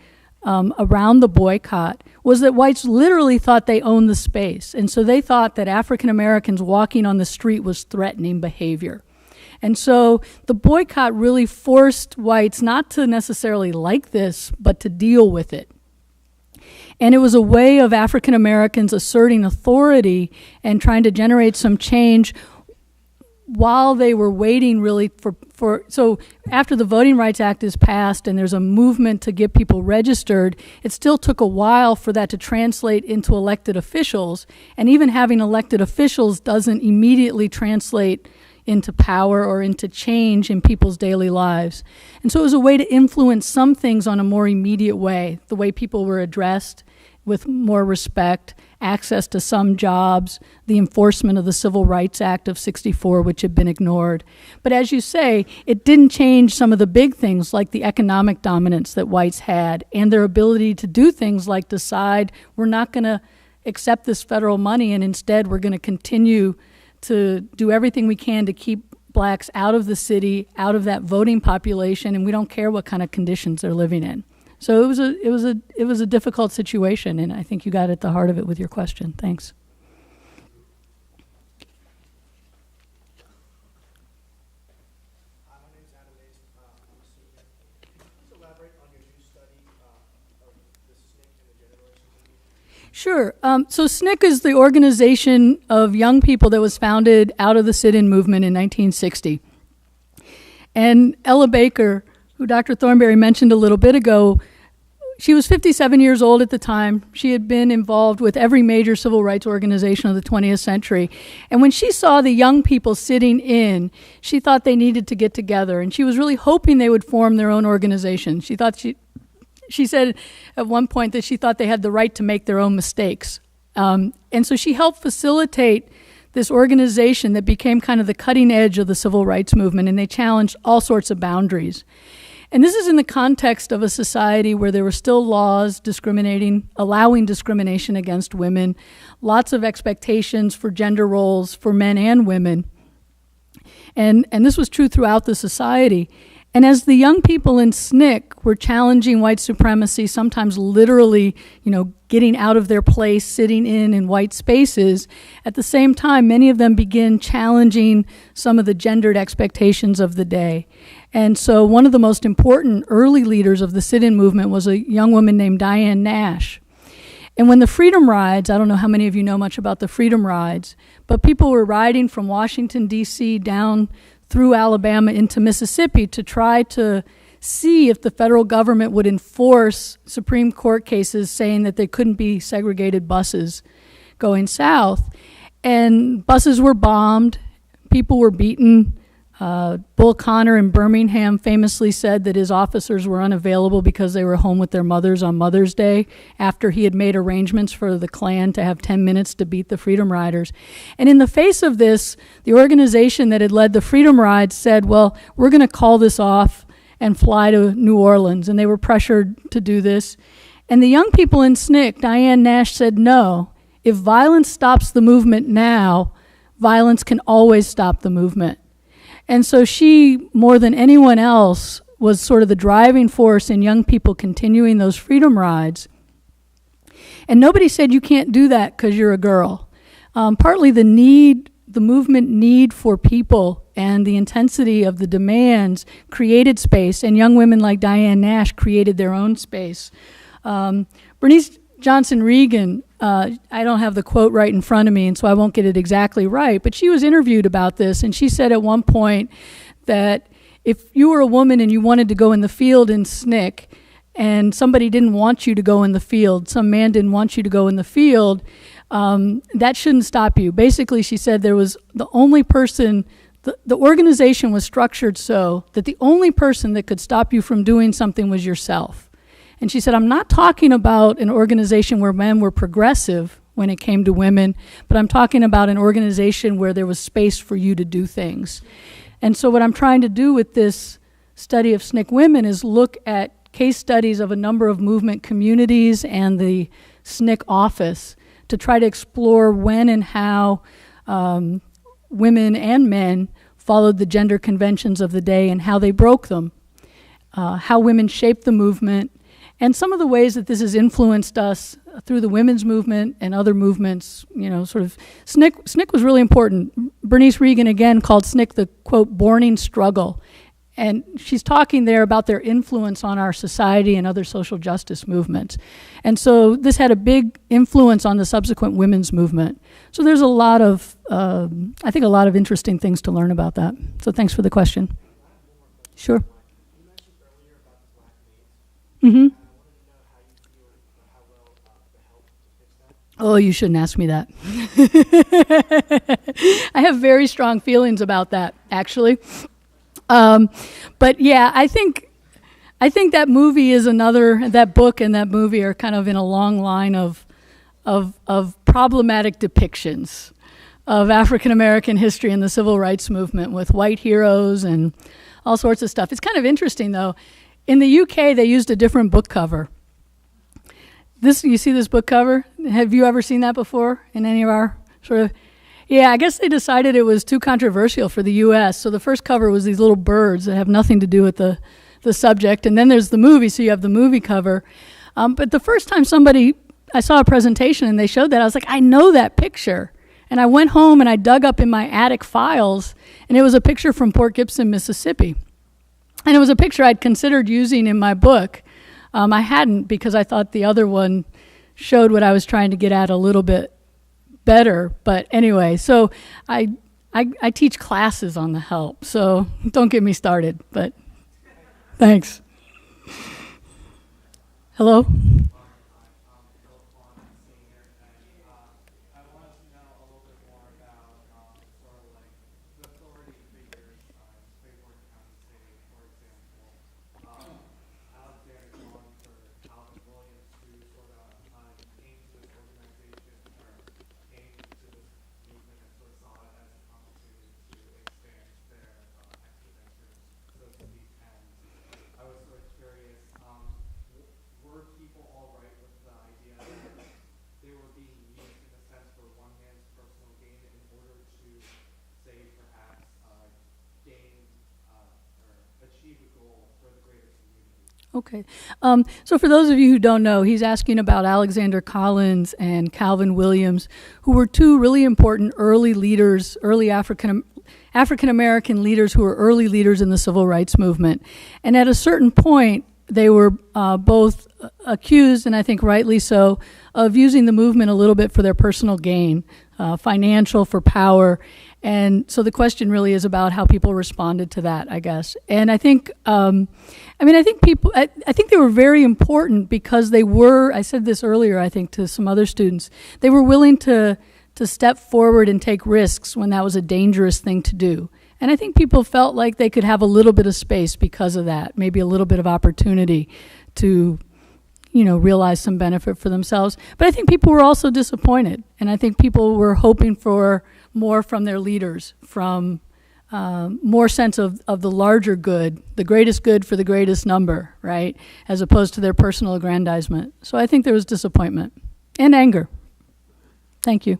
around the boycott was that whites literally thought they owned the space. And so they thought that African Americans walking on the street was threatening behavior. And so the boycott really forced whites not to necessarily like this, but to deal with it. And it was a way of African Americans asserting authority and trying to generate some change while they were waiting really so after the Voting Rights Act is passed and there's a movement to get people registered, it still took a while for that to translate into elected officials. And even having elected officials doesn't immediately translate into power or into change in people's daily lives. And so it was a way to influence some things on a more immediate way, the way people were addressed with more respect, access to some jobs, the enforcement of the Civil Rights Act of '64, which had been ignored. But as you say, it didn't change some of the big things like the economic dominance that whites had and their ability to do things like decide we're not going to accept this federal money and instead we're going to continue to do everything we can to keep blacks out of the city, out of that voting population, and we don't care what kind of conditions they're living in. So it was a difficult situation, and I think you got at the heart of it with your question. Thanks. Sure. So SNCC is the organization of young people that was founded out of the sit-in movement in 1960. And Ella Baker, who Dr. Thornbery mentioned a little bit ago, she was 57 years old at the time. She had been involved with every major civil rights organization of the 20th century. And when she saw the young people sitting in, she thought they needed to get together. And she was really hoping they would form their own organization. She said at one point that she thought they had the right to make their own mistakes. And so she helped facilitate this organization that became kind of the cutting edge of the civil rights movement, and they challenged all sorts of boundaries. And this is in the context of a society where there were still laws allowing discrimination against women, lots of expectations for gender roles for men and women. And this was true throughout the society. And as the young people in SNCC were challenging white supremacy, sometimes literally, getting out of their place, sitting in white spaces, at the same time, many of them begin challenging some of the gendered expectations of the day. And so one of the most important early leaders of the sit-in movement was a young woman named Diane Nash. And when the Freedom Rides, I don't know how many of you know much about the Freedom Rides, but people were riding from Washington, D.C. down through Alabama into Mississippi to try to see if the federal government would enforce Supreme Court cases saying that there couldn't be segregated buses going south. And buses were bombed, people were beaten. Bull Connor in Birmingham famously said that his officers were unavailable because they were home with their mothers on Mother's Day after he had made arrangements for the Klan to have 10 minutes to beat the Freedom Riders. And in the face of this, the organization that had led the Freedom Rides said, well, we're going to call this off and fly to New Orleans. And they were pressured to do this. And the young people in SNCC, Diane Nash, said, no, if violence stops the movement now, violence can always stop the movement. And so she, more than anyone else, was sort of the driving force in young people continuing those freedom rides. And nobody said you can't do that because you're a girl. Partly the movement need for people and the intensity of the demands created space, and young women like Diane Nash created their own space. Bernice Johnson Reagan, I don't have the quote right in front of me, and so I won't get it exactly right, but she was interviewed about this, and she said at one point that if you were a woman and you wanted to go in the field in SNCC, and somebody didn't want you to go in the field, some man didn't want you to go in the field, that shouldn't stop you. Basically, she said there was the only person, the organization was structured so that the only person that could stop you from doing something was yourself. And she said, I'm not talking about an organization where men were progressive when it came to women, but I'm talking about an organization where there was space for you to do things. And so what I'm trying to do with this study of SNCC women is look at case studies of a number of movement communities and the SNCC office to try to explore when and how women and men followed the gender conventions of the day and how they broke them, how women shaped the movement, and some of the ways that this has influenced us through the women's movement and other movements, SNCC was really important. Bernice Reagan, again, called SNCC the, quote, borning struggle. And she's talking there about their influence on our society and other social justice movements. And so this had a big influence on the subsequent women's movement. So there's a lot of, I think, a lot of interesting things to learn about that. So thanks for the question. Sure. Mm-hmm. Oh, you shouldn't ask me that. I have very strong feelings about that, actually. But yeah, I think that movie is that book and that movie are kind of in a long line of problematic depictions of African American history and the civil rights movement with white heroes and all sorts of stuff. It's kind of interesting, though. In the UK, they used a different book cover. You see this book cover? Have you ever seen that before in any of our sort of? Yeah, I guess they decided it was too controversial for the U.S. So the first cover was these little birds that have nothing to do with the subject. And then there's the movie, so you have the movie cover. But the first time I saw a presentation and they showed that, I was like, I know that picture. And I went home and I dug up in my attic files, and it was a picture from Port Gibson, Mississippi. And it was a picture I'd considered using in my book. I hadn't, because I thought the other one showed what I was trying to get at a little bit better. But anyway, so I teach classes on the help, so don't get me started, but thanks. Hello? Okay. So for those of you who don't know, he's asking about Alexander Collins and Calvin Williams, who were two really important early leaders, early African-American leaders who were early leaders in the civil rights movement. And at a certain point, they were both accused, and I think rightly so, of using the movement a little bit for their personal gain, financial, for power. And so the question really is about how people responded to that, I guess. And I think, I think they were very important because they were, I said this earlier, I think, to some other students, they were willing to step forward and take risks when that was a dangerous thing to do. And I think people felt like they could have a little bit of space because of that, maybe a little bit of opportunity to, realize some benefit for themselves. But I think people were also disappointed. And I think people were hoping for more from their leaders, from more sense of the larger good, the greatest good for the greatest number, right, as opposed to their personal aggrandizement. So I think there was disappointment and anger. Thank you.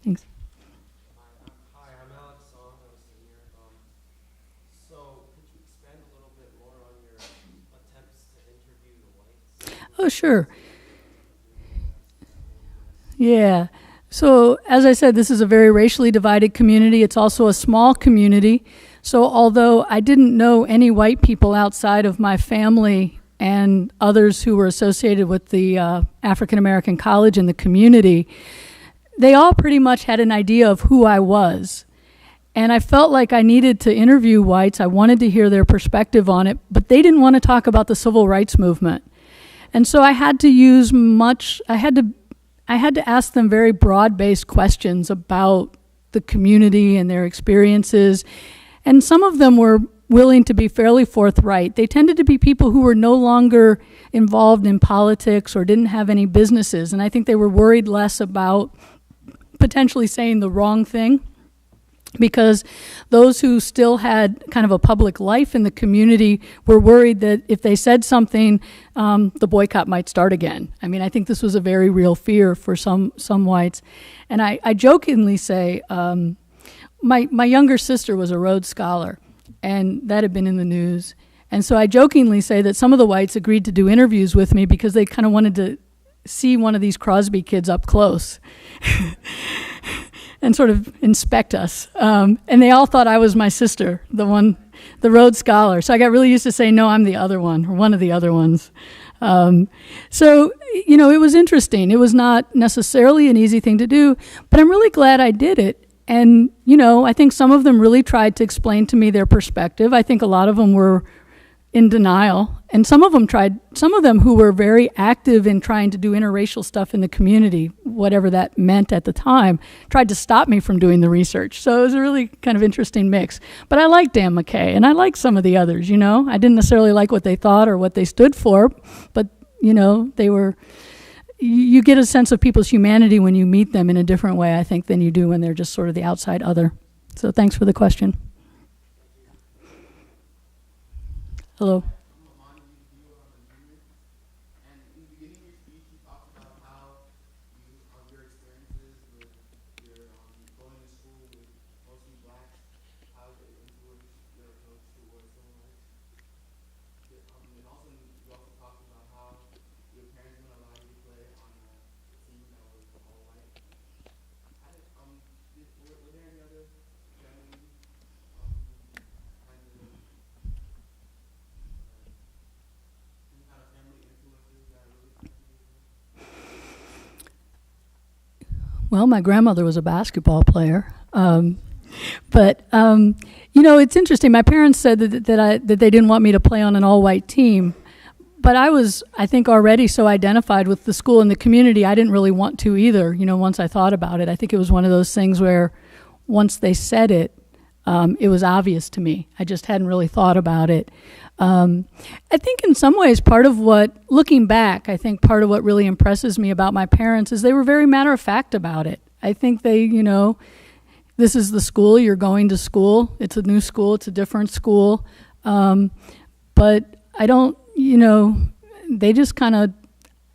Thanks. Hi, I'm Alex Song. I'm a senior. So could you expand a little bit more on your attempts to interview the whites? Oh, sure. Yeah. So, as I said, this is a very racially divided community. It's also a small community. So, although I didn't know any white people outside of my family and others who were associated with the African American college in the community, they all pretty much had an idea of who I was. And I felt like I needed to interview whites. I wanted to hear their perspective on it, but they didn't want to talk about the civil rights movement. And so I had to I had to ask them very broad-based questions about the community and their experiences. And some of them were willing to be fairly forthright. They tended to be people who were no longer involved in politics or didn't have any businesses. And I think they were worried less about potentially saying the wrong thing, because those who still had kind of a public life in the community were worried that if they said something, the boycott might start again. I mean, I think this was a very real fear for some whites. And I jokingly say, my younger sister was a Rhodes Scholar, and that had been in the news. And so I jokingly say that some of the whites agreed to do interviews with me because they kind of wanted to see one of these Crosby kids up close and sort of inspect us. And they all thought I was my sister, the Rhodes Scholar. So I got really used to saying, no, I'm the other one, or one of the other ones. So, it was interesting. It was not necessarily an easy thing to do, but I'm really glad I did it. And, I think some of them really tried to explain to me their perspective. I think a lot of them were in denial. And some of them who were very active in trying to do interracial stuff in the community, whatever that meant at the time, tried to stop me from doing the research. So it was a really kind of interesting mix. But I like Dan McKay, and I like some of the others, I didn't necessarily like what they thought or what they stood for, but, they were... You get a sense of people's humanity when you meet them in a different way, I think, than you do when they're just sort of the outside other. So thanks for the question. Hello. Well, my grandmother was a basketball player. It's interesting. My parents said that they didn't want me to play on an all-white team. But I was, I think, already so identified with the school and the community, I didn't really want to either, once I thought about it. I think it was one of those things where once they said it, it was obvious to me. I just hadn't really thought about it. I think in some ways looking back, I think part of what really impresses me about my parents is they were very matter-of-fact about it. I think they, this is the school, you're going to school. It's a new school, it's a different school. But I don't, they just kind of,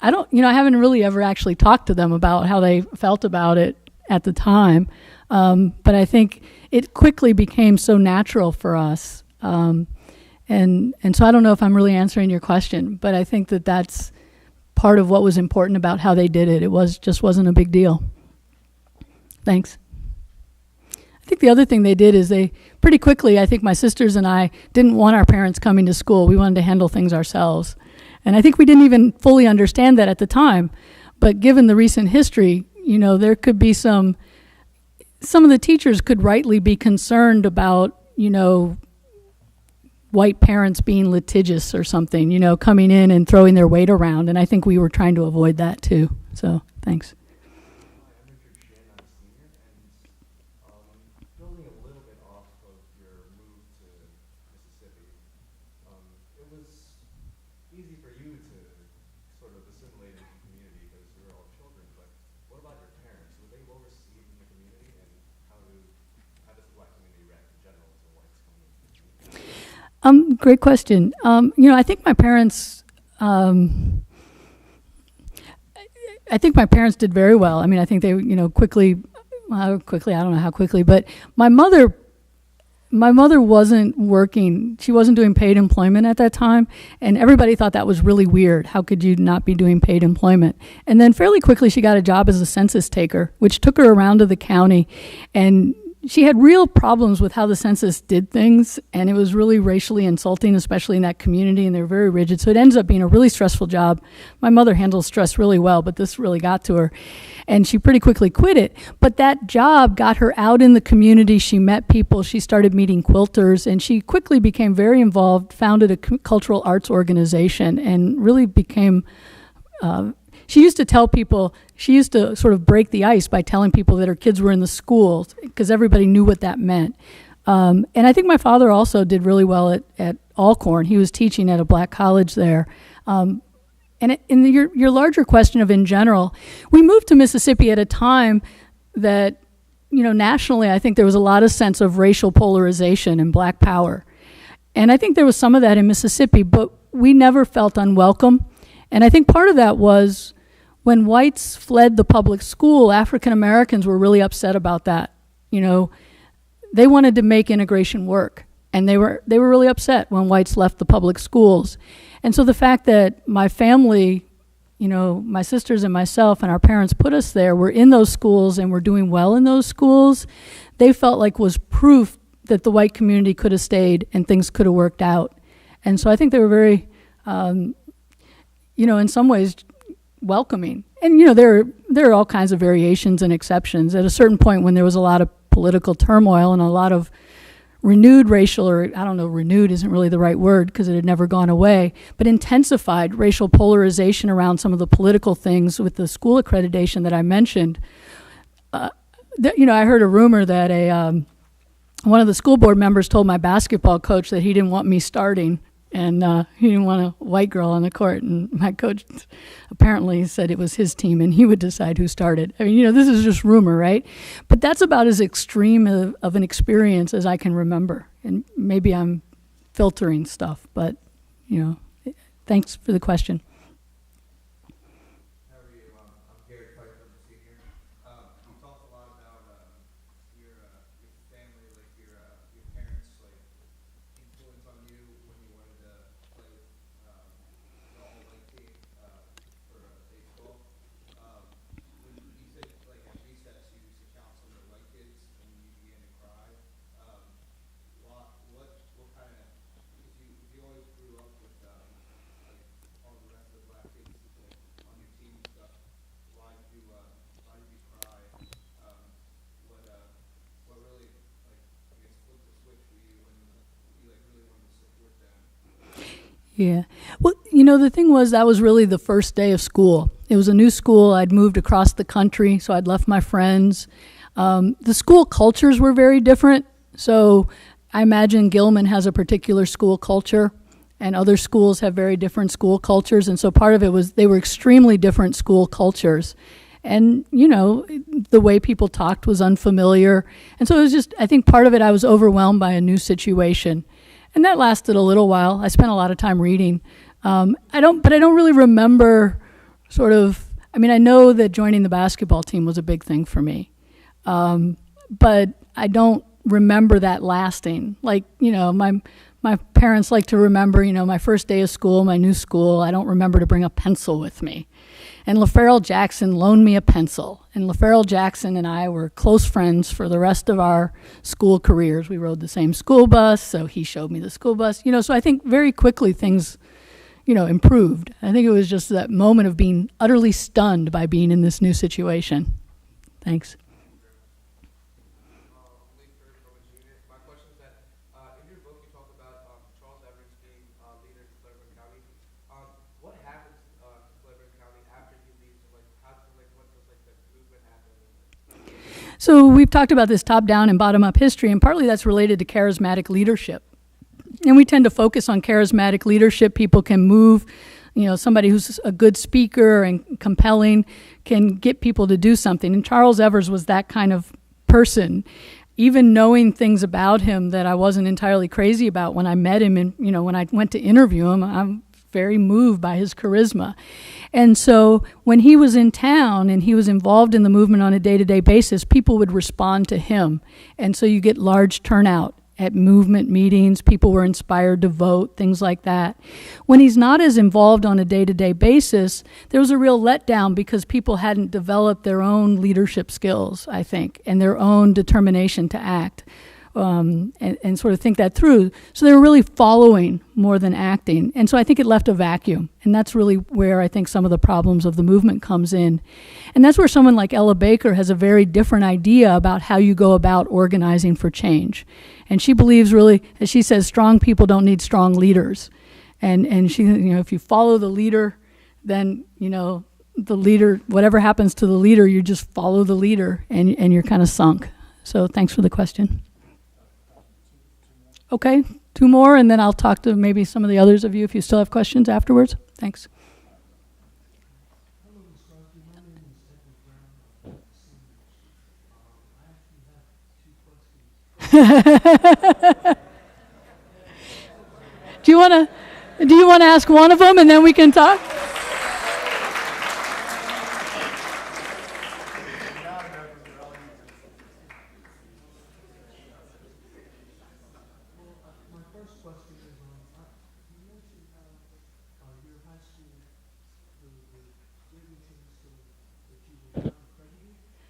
I haven't really ever actually talked to them about how they felt about it at the time. But I think it quickly became so natural for us. And so I don't know if I'm really answering your question, but I think that that's part of what was important about how they did it. It wasn't a big deal. Thanks. I think the other thing they did is they pretty quickly, I think my sisters and I didn't want our parents coming to school. We wanted to handle things ourselves. And I think we didn't even fully understand that at the time. But given the recent history, there could be some of the teachers could rightly be concerned about, white parents being litigious or something, coming in and throwing their weight around. And I think we were trying to avoid that too. So, thanks. Building a little bit off of your move to Mississippi, it was easy for you to sort of assimilate into the community because you were all children, but what about your parents? Were they well received in the community, and how does the black community react in general to whites coming into the community? Great question. I think my parents, did very well. I mean, I think they, quickly, I don't know how quickly, but my mother wasn't working. She wasn't doing paid employment at that time, and everybody thought that was really weird. How could you not be doing paid employment? And then fairly quickly she got a job as a census taker, which took her around to the county, and she had real problems with how the census did things, and it was really racially insulting, especially in that community, and they were very rigid. So it ends up being a really stressful job. My mother handles stress really well, but this really got to her, and she pretty quickly quit it. But that job got her out in the community. She met people. She started meeting quilters, and she quickly became very involved, founded a cultural arts organization, and really became she used to tell people, she used to sort of break the ice by telling people that her kids were in the schools because everybody knew what that meant. And I think my father also did really well at Alcorn. He was teaching at a black college there. And in your larger question of in general, we moved to Mississippi at a time that, nationally, I think there was a lot of sense of racial polarization and black power. And I think there was some of that in Mississippi, but we never felt unwelcome. And I think part of that was when whites fled the public school, African Americans were really upset about that. They wanted to make integration work, and they were really upset when whites left the public schools. And so the fact that my family, my sisters and myself and our parents put us there, were in those schools and were doing well in those schools, they felt like was proof that the white community could have stayed and things could have worked out. And so I think they were very, in some ways, welcoming. And, there are all kinds of variations and exceptions. At a certain point when there was a lot of political turmoil and a lot of renewed racial, or I don't know, renewed isn't really the right word because it had never gone away, but intensified racial polarization around some of the political things with the school accreditation that I mentioned. I heard a rumor that one of the school board members told my basketball coach that he didn't want me starting, and he didn't want a white girl on the court. And my coach apparently said it was his team and he would decide who started. I mean, this is just rumor, right? But that's about as extreme of an experience as I can remember. And maybe I'm filtering stuff, but, thanks for the question. Yeah. Well, you know, the thing was that was really the first day of school. It was a new school. I'd moved across the country, so I'd left my friends. The school cultures were very different. So I imagine Gilman has a particular school culture, and other schools have very different school cultures. And so part of it was they were extremely different school cultures. And, you know, the way people talked was unfamiliar. And so it was just, I think part of it, I was overwhelmed by a new situation. And that lasted a little while. I spent a lot of time reading. But I don't really remember sort of, I mean, I know that joining the basketball team was a big thing for me. But I don't remember that lasting. Like, you know, my parents like to remember, you know, my first day of school, my new school. I don't remember to bring a pencil with me. And LaFarrell Jackson loaned me a pencil. And LaFarrell Jackson and I were close friends for the rest of our school careers. We rode the same school bus, so he showed me the school bus. You know, so I think very quickly things, you know, improved. I think it was just that moment of being utterly stunned by being in this new situation. Thanks. My question is that in your book you talk about Charles Evans being leader in Cleveland County. What happens to Cleveland County after he leaves? Like, what does like the movement happen? So we've talked about this top-down and bottom-up history, and partly that's related to charismatic leadership. And we tend to focus on charismatic leadership. People can move, you know, somebody who's a good speaker and compelling can get people to do something. And Charles Evers was that kind of person. Even knowing things about him that I wasn't entirely crazy about when I met him and, you know, when I went to interview him, I'm very moved by his charisma. And so when he was in town and he was involved in the movement on a day-to-day basis, people would respond to him. And so you get large turnout at movement meetings. People were inspired to vote, things like that. When he's not as involved on a day-to-day basis, there was a real letdown because people hadn't developed their own leadership skills, I think, and their own determination to act. And sort of think that through. So they were really following more than acting. And so I think it left a vacuum. And that's really where I think some of the problems of the movement comes in. And that's where someone like Ella Baker has a very different idea about how you go about organizing for change. And she believes really, as she says, strong people don't need strong leaders. And she, you know, if you follow the leader, then, you know, the leader, whatever happens to the leader, you just follow the leader and you're kind of sunk. So thanks for the question. Okay, 2 more, and then I'll talk to maybe some of the others of you if you still have questions afterwards. Thanks. Hello, Ms. Crosby. My name is Edward Brown. I actually have 2 questions. Do you want to ask one of them, and then we can talk?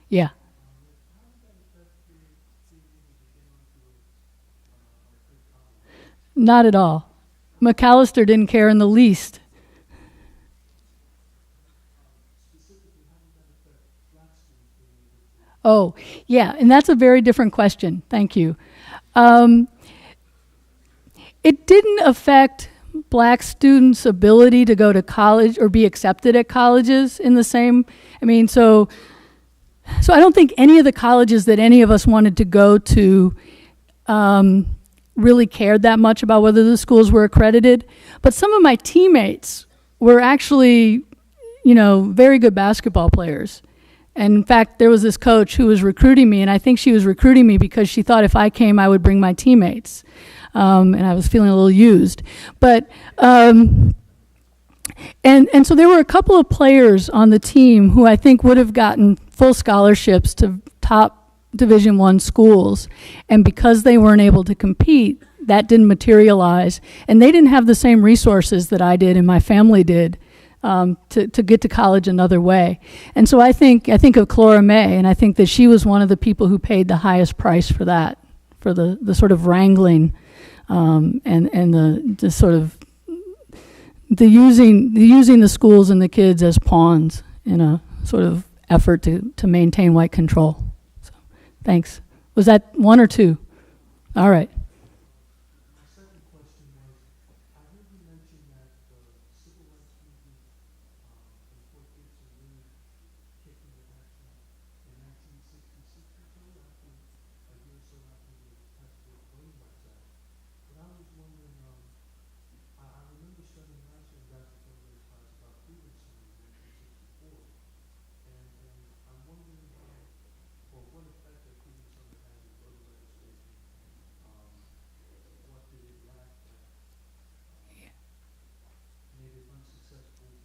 Yeah. Not at all. McAllister didn't care in the least. Oh, yeah, and that's a very different question. Thank you. It didn't affect black students' ability to go to college or be accepted at colleges in the same, so I don't think any of the colleges that any of us wanted to go to really cared that much about whether the schools were accredited. But some of my teammates were actually, very good basketball players. And in fact, there was this coach who was recruiting me, and I think she was recruiting me because she thought if I came, I would bring my teammates. And I was feeling a little used. But and so there were a couple of players on the team who I think would have gotten full scholarships to top Division I schools. And because they weren't able to compete, that didn't materialize. And they didn't have the same resources that I did and my family did to get to college another way. And so I think of Clora May, and I think that she was one of the people who paid the highest price for that, for the sort of wrangling and the sort of the using the schools and the kids as pawns in a sort of effort to maintain white control. So, thanks. Was that 1 or 2? All right. My second question was, I heard you mention that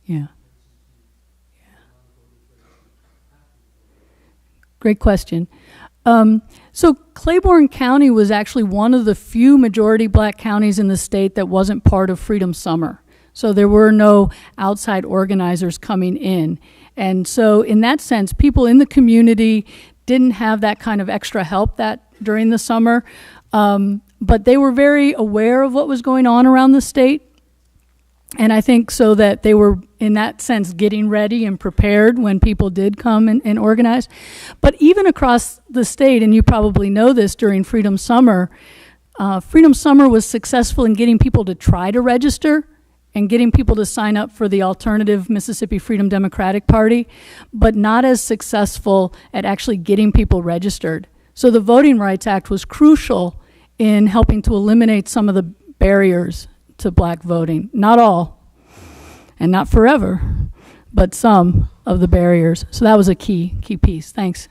Yeah. Great question. So Claiborne County was actually one of the few majority black counties in the state that wasn't part of Freedom Summer. So there were no outside organizers coming in. And so in that sense, people in the community didn't have that kind of extra help that during the summer. But they were very aware of what was going on around the state. And I think so that they were, in that sense, getting ready and prepared when people did come and organize. But even across the state, and you probably know this during Freedom Summer was successful in getting people to try to register and getting people to sign up for the alternative Mississippi Freedom Democratic Party, but not as successful at actually getting people registered. So the Voting Rights Act was crucial in helping to eliminate some of the barriers to black voting. Not all, and not forever, but some of the barriers. So that was a key piece. Thanks.